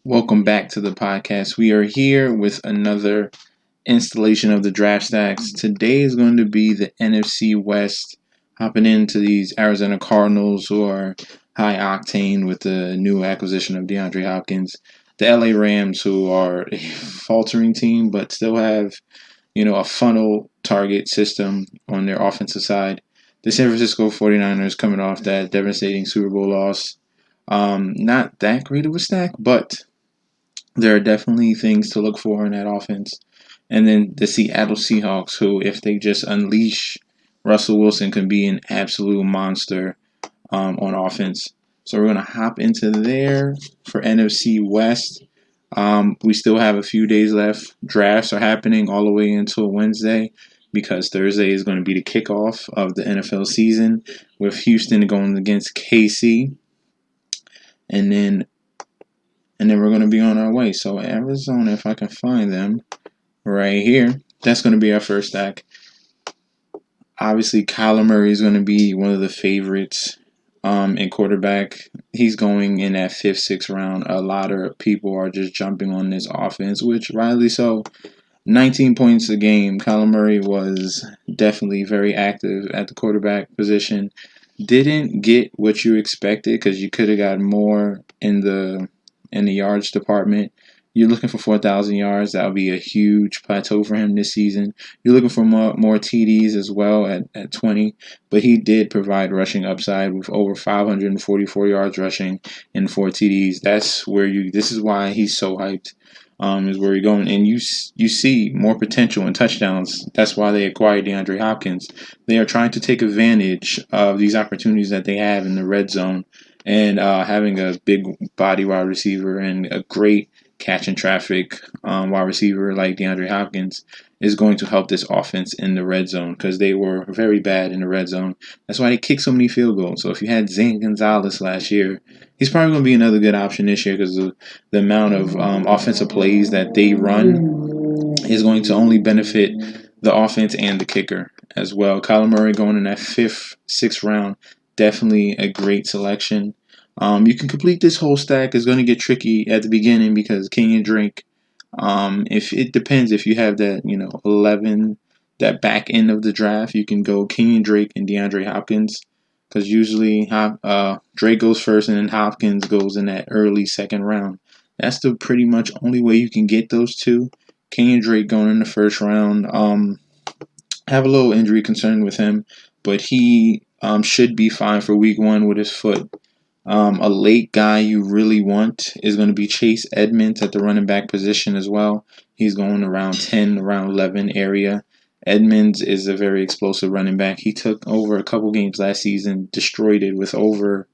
Welcome back to the podcast. We are here with another installation of the draft stacks. Today is going to be the NFC West, hopping into these Arizona Cardinals who are high octane with the new acquisition of DeAndre Hopkins. The LA Rams who are a faltering team but still have, a funnel target system on their offensive side. The San Francisco 49ers coming off that devastating Super Bowl loss. Not that great of a stack, but there are definitely things to look for in that offense. And then the Seattle Seahawks, who, if they just unleash Russell Wilson, can be an absolute monster on offense. So we're going to hop into there for NFC West. We still have a few days left. Drafts are happening all the way until Wednesday because Thursday is going to be the kickoff of the NFL season with Houston going against KC. And then we're going to be on our way. So Arizona, if I can find them right here, that's going to be our first stack. Obviously, Kyler Murray is going to be one of the favorites in quarterback. He's going in that 5th, 6th round. A lot of people are just jumping on this offense, which rightly so. 19 points a game. Kyler Murray was definitely very active at the quarterback position. Didn't get what you expected because you could have got more in the yards department. You're looking for 4,000 yards. That would be a huge plateau for him this season. You're looking for more TDs as well at 20. But he did provide rushing upside with over 544 yards rushing and 4 TDs. This is why he's so hyped. Is where you're going. And you see more potential in touchdowns. That's why they acquired DeAndre Hopkins. They are trying to take advantage of these opportunities that they have in the red zone. And having a big body wide receiver and a great catch and traffic wide receiver like DeAndre Hopkins is going to help this offense in the red zone because they were very bad in the red zone. That's why they kicked so many field goals. So if you had Zane Gonzalez last year, he's probably going to be another good option this year because the amount of offensive plays that they run is going to only benefit the offense and the kicker as well. Kyler Murray going in that 5th, 6th round. Definitely a great selection. You can complete this whole stack. It's going to get tricky at the beginning because Kenyon Drake, if it depends if you have that, 11, that back end of the draft, you can go Kenyon Drake and DeAndre Hopkins because usually Drake goes first and then Hopkins goes in that early 2nd round. That's the pretty much only way you can get those two. Kenyon Drake going in the 1st round. Have a little injury concern with him, but he should be fine for week 1 with his foot. A late guy you really want is going to be Chase Edmonds at the running back position as well. He's going around 10, around 11 area. Edmonds is a very explosive running back. He took over a couple games last season, destroyed it with over,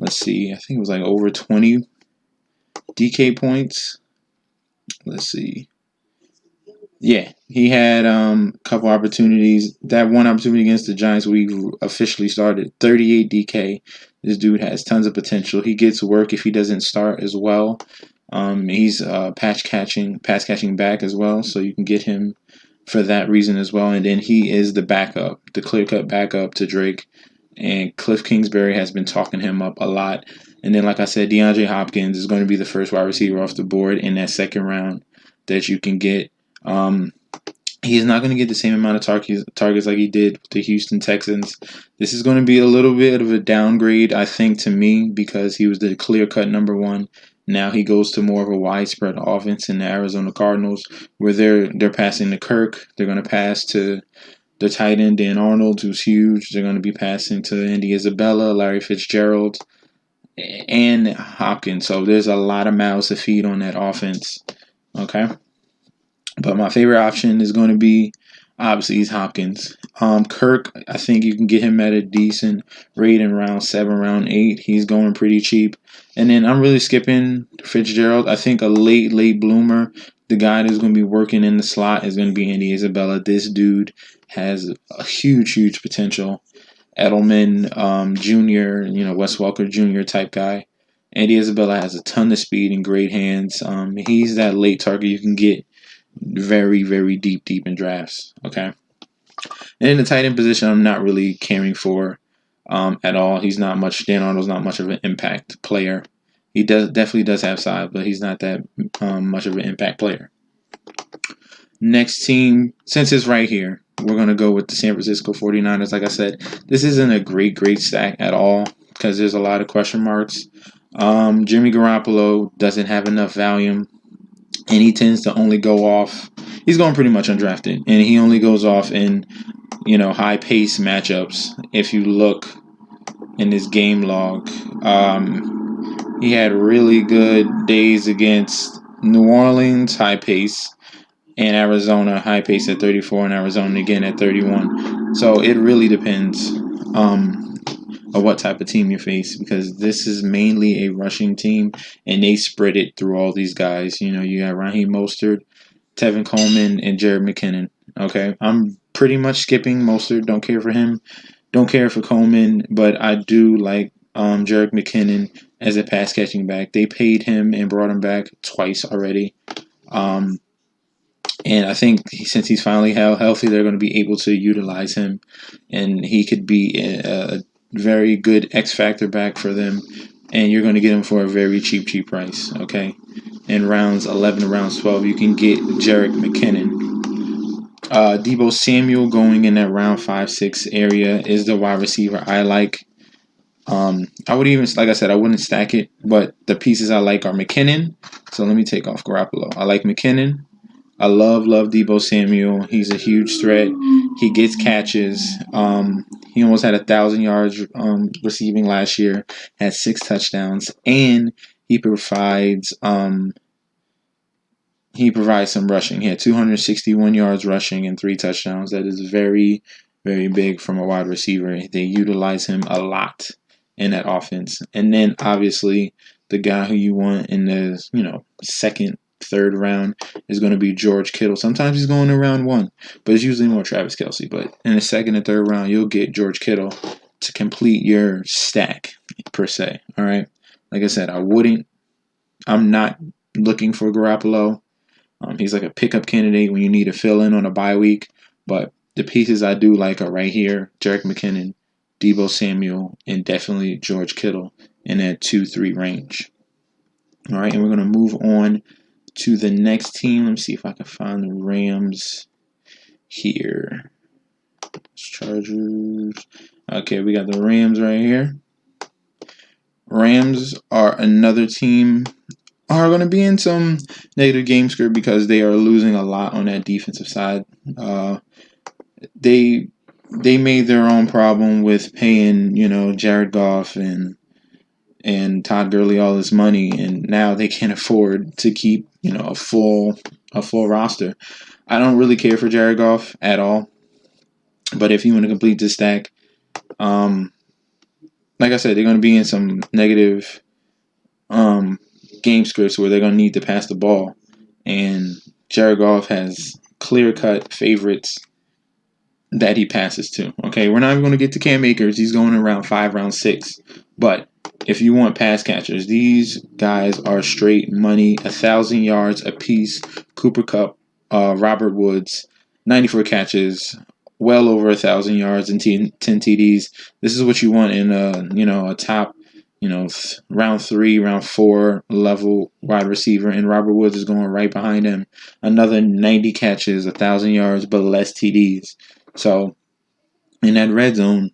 I think it was like over 20 DK points. Yeah, he had a couple opportunities. That one opportunity against the Giants we officially started 38 DK. This dude has tons of potential. He gets work if he doesn't start as well. He's pass catching back as well, so you can get him for that reason as well. And then he is the backup, the clear-cut backup to Drake. And Cliff Kingsbury has been talking him up a lot. And then, like I said, DeAndre Hopkins is going to be the first wide receiver off the board in that 2nd round that you can get. He's not going to get the same amount of targets like he did with the Houston Texans. This is going to be a little bit of a downgrade, I think, to me, because he was the clear-cut number 1. Now he goes to more of a widespread offense in the Arizona Cardinals, where they're passing to Kirk. They're going to pass to the tight end Dan Arnold, who's huge. They're going to be passing to Andy Isabella, Larry Fitzgerald, and Hopkins. So there's a lot of mouths to feed on that offense. Okay. But my favorite option is going to be, obviously, he's Hopkins. Kirk, I think you can get him at a decent rate in round 7, round 8. He's going pretty cheap. And then I'm really skipping Fitzgerald. I think a late bloomer, the guy that's going to be working in the slot is going to be Andy Isabella. This dude has a huge potential. Edelman Jr., Wes Welker Jr. type guy. Andy Isabella has a ton of speed and great hands. He's that late target you can get very deep in drafts. Okay. And in the tight end position, I'm not really caring for at all. He's not much. Dan Arnold's not much of an impact player. He definitely does have size, but he's not that much of an impact player. Next team, since it's right here, we're going to go with the San Francisco 49ers. Like I said, this isn't a great stack at all because there's a lot of question marks. Jimmy Garoppolo doesn't have enough volume, and he tends to only go off. He's going pretty much undrafted, and he only goes off in, high-paced matchups. If you look in his game log, he had really good days against New Orleans, high pace, and Arizona, high pace at 34, and Arizona again at 31. So it really depends on what type of team you face, because this is mainly a rushing team, and they spread it through all these guys. You got Raheem Mostert, Tevin Coleman, and Jared McKinnon. Okay, I'm pretty much skipping Mostert. Don't care for him. Don't care for Coleman, but I do like Jared McKinnon as a pass catching back. They paid him and brought him back twice already. And I think since he's finally healthy, they're going to be able to utilize him, and he could be a very good X factor back for them. And you're going to get him for a very cheap price. Okay, in rounds 11 to rounds 12, you can get Jared McKinnon. Deebo Samuel going in that round 5-6 area is the wide receiver I like. I would even, like I said, I wouldn't stack it, but the pieces I like are McKinnon. So let me take off Garoppolo. I like McKinnon. I love Deebo Samuel. He's a huge threat. He gets catches. He almost had 1,000 yards receiving last year. Had 6 touchdowns, and he provides some rushing. He had 261 yards rushing and 3 touchdowns. That is very, very big from a wide receiver. They utilize him a lot in that offense. And then obviously the guy who you want in the second, third round is going to be George Kittle. Sometimes he's going in round 1, but it's usually more Travis Kelce. But in the second and third round, you'll get George Kittle to complete your stack per se. All right. Like I said, I'm not looking for Garoppolo. He's like a pickup candidate when you need to fill in on a bye week. But the pieces I do like are right here: Jerick McKinnon, Deebo Samuel, and definitely George Kittle in that 2-3 range. All right, and we're going to move on to the next team. Let me see if I can find the Rams here. Chargers. Okay, we got the Rams right here. Rams are another team are going to be in some negative game script because they are losing a lot on that defensive side. They made their own problem with paying, Jared Goff and Todd Gurley all this money, and now they can't afford to keep, a full roster. I don't really care for Jared Goff at all, but if you want to complete this stack, like I said, they're going to be in some negative game scripts where they're going to need to pass the ball, and Jared Goff has clear-cut favorites that he passes to. Okay, we're not even going to get to Cam Akers. He's going in round 5, round 6. But if you want pass catchers, these guys are straight money. 1,000 yards apiece. Cooper Kupp, Robert Woods, 94 catches, well over 1,000 yards and 10 TDs. This is what you want in a top, round 3, round 4 level wide receiver, and Robert Woods is going right behind him. Another 90 catches, 1,000 yards, but less TDs. So in that red zone,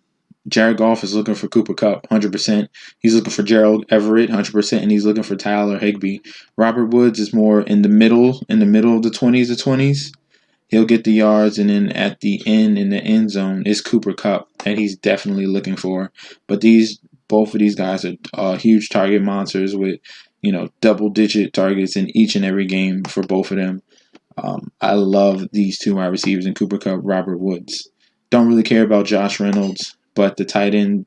Jared Goff is looking for Cooper Kupp, 100%. He's looking for Gerald Everett, 100%, and he's looking for Tyler Higbee. Robert Woods is more in the middle of the 20s. He'll get the yards, and then at the end, in the end zone, is Cooper Kupp that he's definitely looking for. But both of these guys are huge target monsters with, double-digit targets in each and every game for both of them. I love these two wide receivers in Cooper Kupp, Robert Woods. Don't really care about Josh Reynolds, but the tight end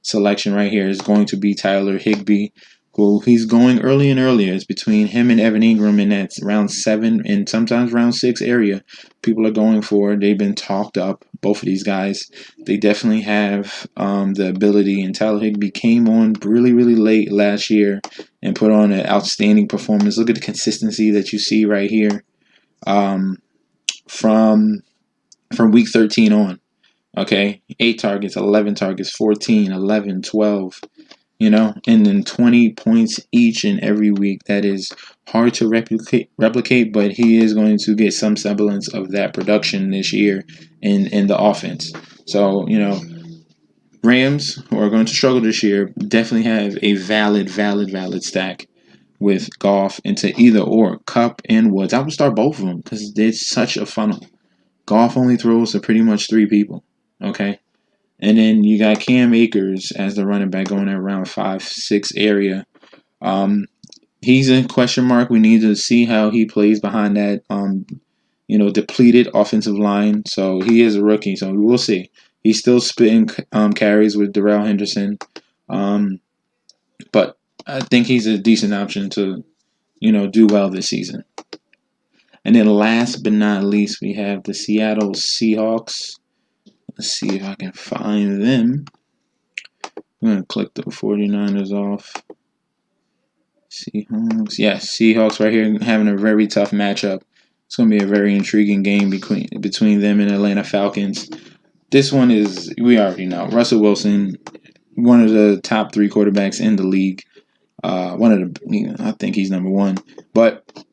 selection right here is going to be Tyler Higbee, who he's going early and earlier. It's between him and Evan Ingram in that round 7 and sometimes round 6 area. People are going for. They've been talked up, both of these guys. They definitely have the ability, and Tyler Higbee came on really, really late last year and put on an outstanding performance. Look at the consistency that you see right here from week 13 on. Okay, 8 targets, 11 targets, 14, 11, 12. and then 20 points each and every week. That is hard to replicate, but he is going to get some semblance of that production this year in the offense. So, Rams, who are going to struggle this year, definitely have a valid stack with Goff into either or Cup and Woods. I would start both of them because it's such a funnel. Goff only throws to pretty much three people. Okay. And then you got Cam Akers as the running back going at around 5-6 area. He's a question mark. We need to see how he plays behind that depleted offensive line. So he is a rookie, so we'll see. He's still splitting carries with Darrell Henderson. But I think he's a decent option to, do well this season. And then last but not least, we have the Seattle Seahawks. Let's see if I can find them. I'm going to click the 49ers off. Seahawks. Yes, Seahawks right here having a very tough matchup. It's going to be a very intriguing game between them and Atlanta Falcons. This one is, we already know, Russell Wilson, one of the top 3 quarterbacks in the league. I think he's number 1. But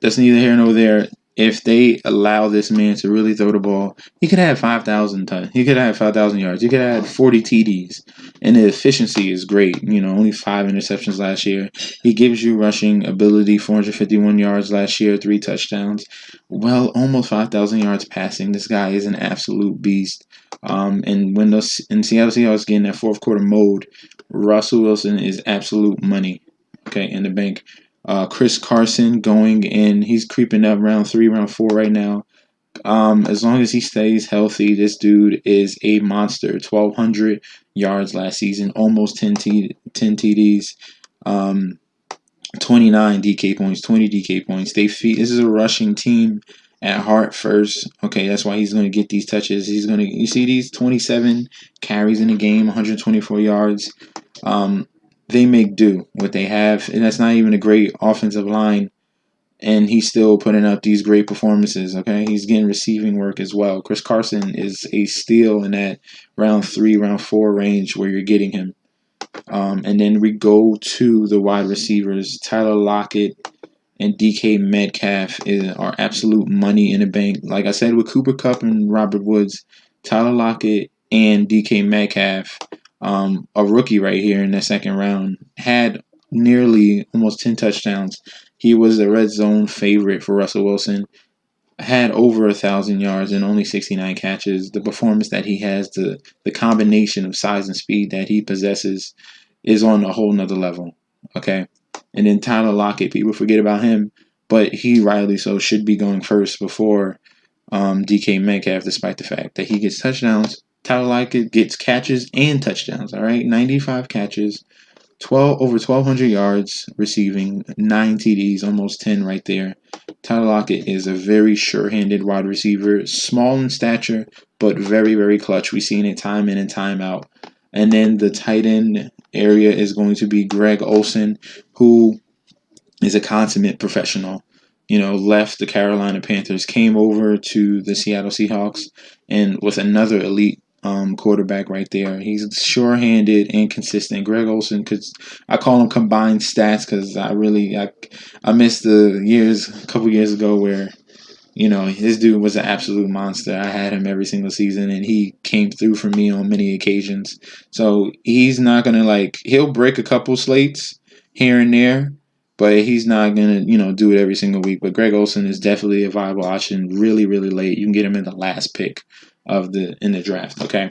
that's neither here nor there. If they allow this man to really throw the ball, he could have 5,000 yards. He could have 5,000 yards. He could have 40 TDs, and the efficiency is great. Only 5 interceptions last year. He gives you rushing ability, 451 yards last year, 3 touchdowns. Well, almost 5,000 yards passing. This guy is an absolute beast. And when Seattle Seahawks get in that fourth quarter mode, Russell Wilson is absolute money. Okay, in the bank. Chris Carson going in. He's creeping up round 3, round 4 right now. As long as he stays healthy, this dude is a monster. 1,200 yards last season, almost 10 TDs, 29 DK points, 20 DK points. This is a rushing team at heart first. Okay, that's why he's going to get these touches. You see these 27 carries in a game, 124 yards. They make do what they have, and that's not even a great offensive line, and he's still putting up these great performances, okay? He's getting receiving work as well. Chris Carson is a steal in that round 3, round 4 range where you're getting him. And then we go to the wide receivers. Tyler Lockett and DK Metcalf are absolute money in the bank. Like I said with Cooper Kupp and Robert Woods, Tyler Lockett and DK Metcalf, a rookie right here in the second round, had nearly almost 10 touchdowns. He was a red zone favorite for Russell Wilson. Had over 1,000 yards and only 69 catches. The performance that he has, the combination of size and speed that he possesses is on a whole nother level. Okay? And then Tyler Lockett, people forget about him, but he rightly so should be going first before DK Metcalf, despite the fact that he gets touchdowns. Tyler Lockett gets catches and touchdowns, all right? 95 catches, over 1,200 yards receiving, 9 TDs, almost 10 right there. Tyler Lockett is a very sure-handed wide receiver, small in stature, but very, very clutch. We've seen it time in and time out. And then the tight end area is going to be Greg Olsen, who is a consummate professional. Left the Carolina Panthers, came over to the Seattle Seahawks, and with another elite quarterback right there. He's sure-handed and consistent. Greg Olsen, I call him combined stats because I missed a couple years ago where, this dude was an absolute monster. I had him every single season, and he came through for me on many occasions. So he's not going to, he'll break a couple slates here and there, but he's not going to, do it every single week. But Greg Olsen is definitely a viable option really, really late. You can get him in the last pick in the draft, okay?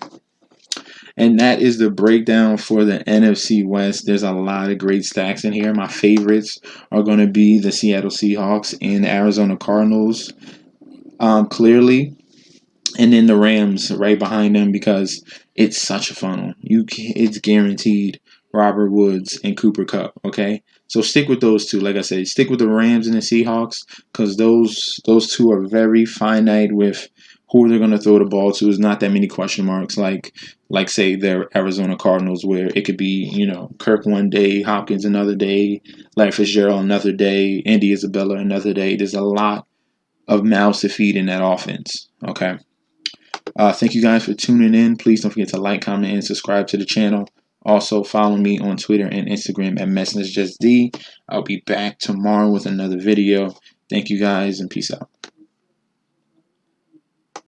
And that is the breakdown for the NFC West. There's a lot of great stacks in here. My favorites are going to be the Seattle Seahawks and the Arizona Cardinals, clearly. And then the Rams right behind them because it's such a funnel. It's guaranteed Robert Woods and Cooper Kupp, okay? So stick with those two. Like I said, stick with the Rams and the Seahawks because those two are very finite with who they're going to throw the ball to. Is not that many question marks like say their Arizona Cardinals where it could be, Kirk one day, Hopkins another day, Larry Fitzgerald another day, Andy Isabella another day. There's a lot of mouths to feed in that offense, okay? Thank you guys for tuning in. Please don't forget to like, comment, and subscribe to the channel. Also, follow me on Twitter and Instagram at MessageJustD. I'll be back tomorrow with another video. Thank you guys, and peace out.